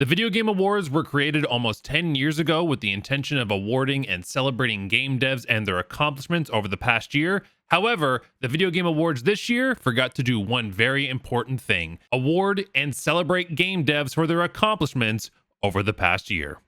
The Video Game Awards were created almost 10 years ago with the intention of awarding and celebrating game devs and their accomplishments over the past year. However, the Video Game Awards this year forgot to do one very important thing: award and celebrate game devs for their accomplishments over the past year.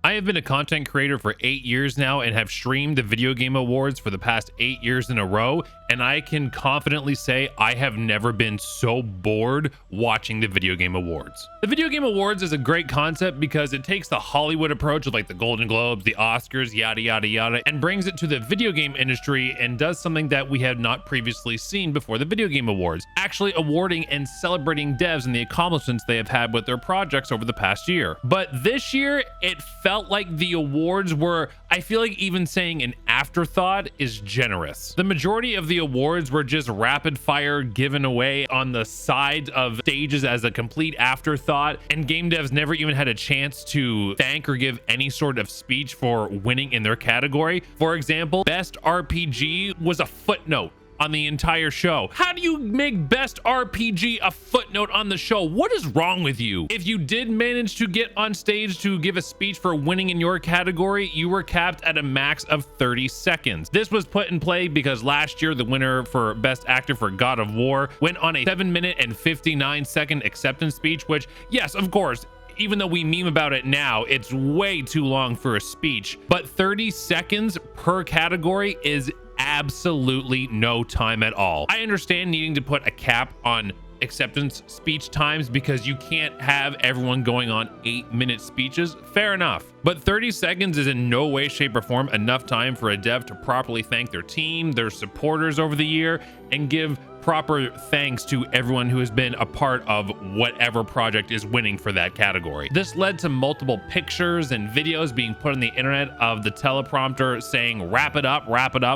I have been a content creator for 8 years now and have streamed the Video Game Awards for the past 8 years in a row, and I can confidently say I have never been so bored watching the Video Game Awards. The Video Game Awards is a great concept because it takes the Hollywood approach of like the Golden Globes, the Oscars, yada yada yada, and brings it to the video game industry and does something that we have not previously seen before the Video Game Awards, actually awarding and celebrating devs and the accomplishments they have had with their projects over the past year. But this year, it felt like the awards were, I feel like even saying an afterthought is generous. The majority of the awards were just rapid fire given away on the sides of stages as a complete afterthought, and game devs never even had a chance to thank or give any sort of speech for winning in their category. For example, Best RPG was a footnote on the entire show. How do you make Best RPG a footnote on the show? What is wrong with you? If you did manage to get on stage to give a speech for winning in your category, you were capped at a max of 30 seconds. This was put in play because last year the winner for Best Actor for God of War went on a 7-minute and 59-second acceptance speech, which, yes, of course, even though we meme about it now, it's way too long for a speech, but 30 seconds per category is absolutely no time at all. I understand needing to put a cap on acceptance speech times because you can't have everyone going on 8-minute speeches. Fair enough. But 30 seconds is in no way, shape, or form enough time for a dev to properly thank their team, their supporters over the year, and give proper thanks to everyone who has been a part of whatever project is winning for that category. This led to multiple pictures and videos being put on the internet of the teleprompter saying wrap it up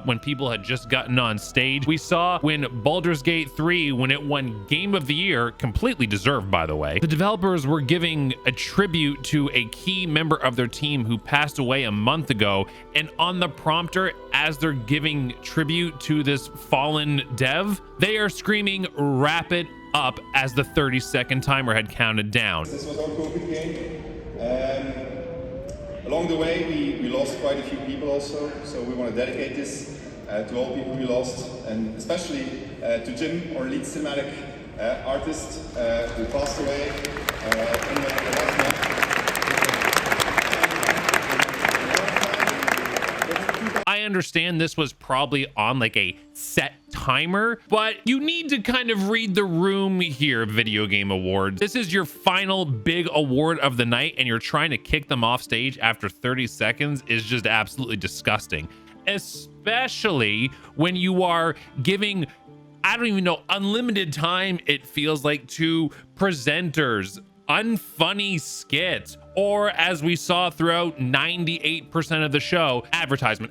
when people had just gotten on stage. We saw when Baldur's Gate 3, when it won Game of the Year, completely deserved by the way, the developers were giving a tribute to a key member of their team who passed away a month ago, and on the prompter, as they're giving tribute to this fallen dev, they are screaming wrap it up as the 30-second timer had counted down. This was our COVID game. Along the way we lost quite a few people also, so we want to dedicate this to all people we lost, and especially to Jim, our lead cinematic artist, who passed away in the last month. I understand this was probably on like a set timer, but you need to kind of read the room here, Video Game Awards. This is your final big award of the night, and you're trying to kick them off stage after 30 seconds is just absolutely disgusting, especially when you are giving, I don't even know, unlimited time, it feels like, to presenters, unfunny skits, or as we saw throughout 98% of the show, advertisement,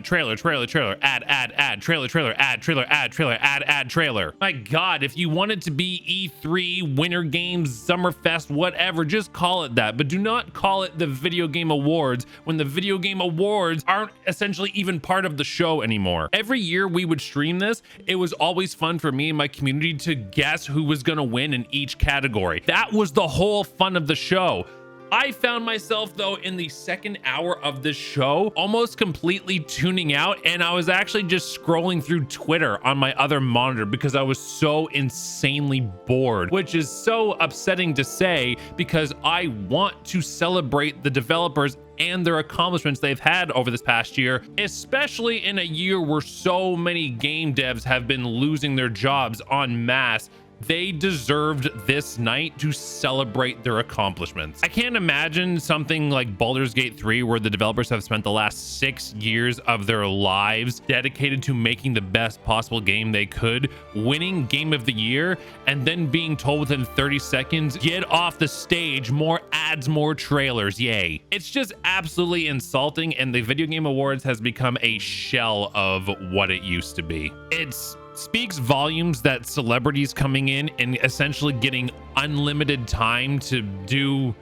trailer, ad, trailer, ad, trailer. My God, if you want it to be E3, Winter Games, Summerfest, whatever, just call it that, but do not call it the Video Game Awards when the Video Game Awards aren't essentially even part of the show anymore. Every year we would stream this, it was always fun for me and my community to guess who was gonna win in each category. That was the whole fun of the show. I found myself, though, in the second hour of this show, almost completely tuning out, and I was actually just scrolling through Twitter on my other monitor because I was so insanely bored, which is so upsetting to say because I want to celebrate the developers and their accomplishments they've had over this past year, especially in a year where so many game devs have been losing their jobs en masse. They deserved this night to celebrate their accomplishments. I can't imagine something like Baldur's Gate 3, where the developers have spent the last 6 years of their lives dedicated to making the best possible game they could, winning Game of the Year, and then being told within 30 seconds, get off the stage, more ads, more trailers, yay. It's just absolutely insulting, and the Video Game Awards has become a shell of what it used to be. It's speaks volumes that celebrities coming in and essentially getting unlimited time to do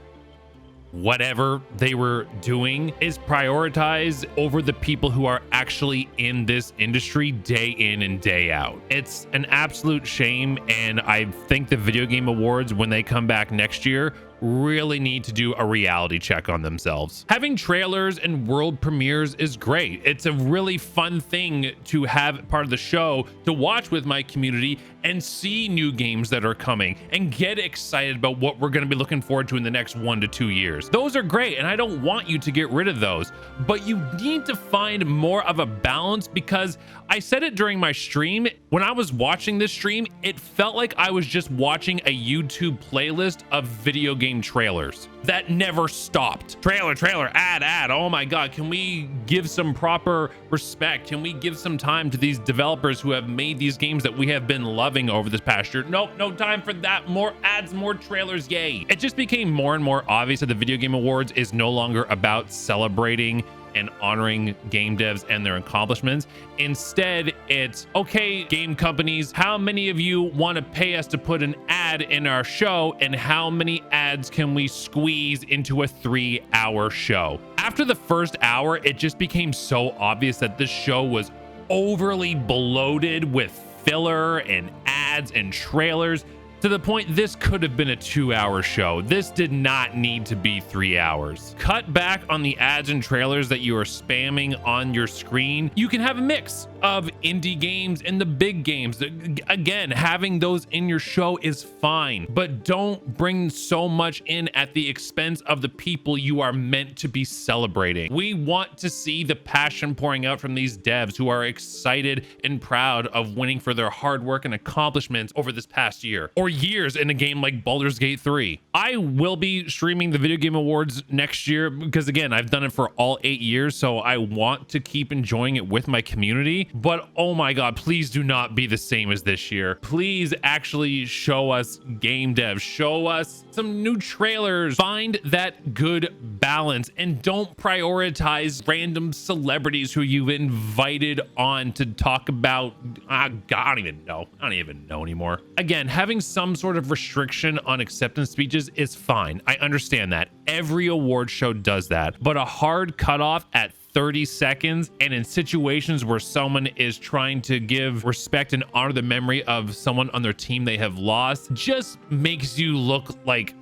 whatever they were doing is prioritized over the people who are actually in this industry day in and day out. It's an absolute shame, and I think the Video Game Awards, when they come back next year, really need to do a reality check on themselves. Having trailers and world premieres is great. It's a really fun thing to have part of the show to watch with my community and see new games that are coming and get excited about what we're going to be looking forward to in the next 1 to 2 years. Those are great, and I don't want you to get rid of those, but you need to find more of a balance, because I said it during my stream. When I was watching this stream, it felt like I was just watching a YouTube playlist of video game trailers that never stopped. Trailer, ad. Oh my God, can we give some proper respect? Can we give some time to these developers who have made these games that we have been loving over this past year? Nope, no time for that. More ads, more trailers, yay. It just became more and more obvious that the Video Game Awards is no longer about celebrating and honoring game devs and their accomplishments. Instead, it's, okay, game companies, how many of you want to pay us to put an ad in our show, and how many ads can we squeeze into a 3-hour show? After the first hour, it just became so obvious that this show was overly bloated with filler and ads and trailers, to the point this could have been a 2-hour show. This did not need to be 3 hours. Cut back on the ads and trailers that you are spamming on your screen. You can have a mix of indie games and the big games. Again, having those in your show is fine, but don't bring so much in at the expense of the people you are meant to be celebrating. We want to see the passion pouring out from these devs who are excited and proud of winning for their hard work and accomplishments over this past year, or years, in a game like Baldur's Gate 3. I will be streaming the Video Game Awards next year because, again, I've done it for all 8 years, so I want to keep enjoying it with my community. But oh my God, please do not be the same as this year. Please actually show us game devs, show us some new trailers, find that good balance, and don't prioritize random celebrities who you've invited on to talk about. God, I don't even know anymore. Again, having some sort of restriction on acceptance speeches is fine. I understand that. Every award show does that, but a hard cutoff at 30 seconds, and in situations where someone is trying to give respect and honor the memory of someone on their team they have lost, just makes you look like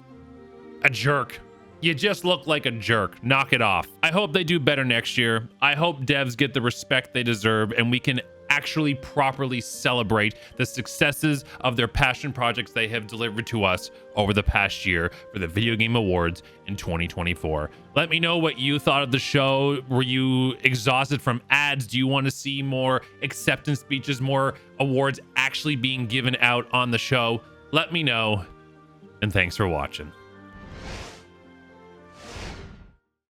a jerk. You just look like a jerk. Knock it off. I hope they do better next year. I hope devs get the respect they deserve, and we can actually properly celebrate the successes of their passion projects they have delivered to us over the past year for the Video Game Awards in 2024. Let me know what you thought of the show. Were you exhausted from ads? Do you want to see more acceptance speeches, more awards actually being given out on the show? Let me know, and thanks for watching.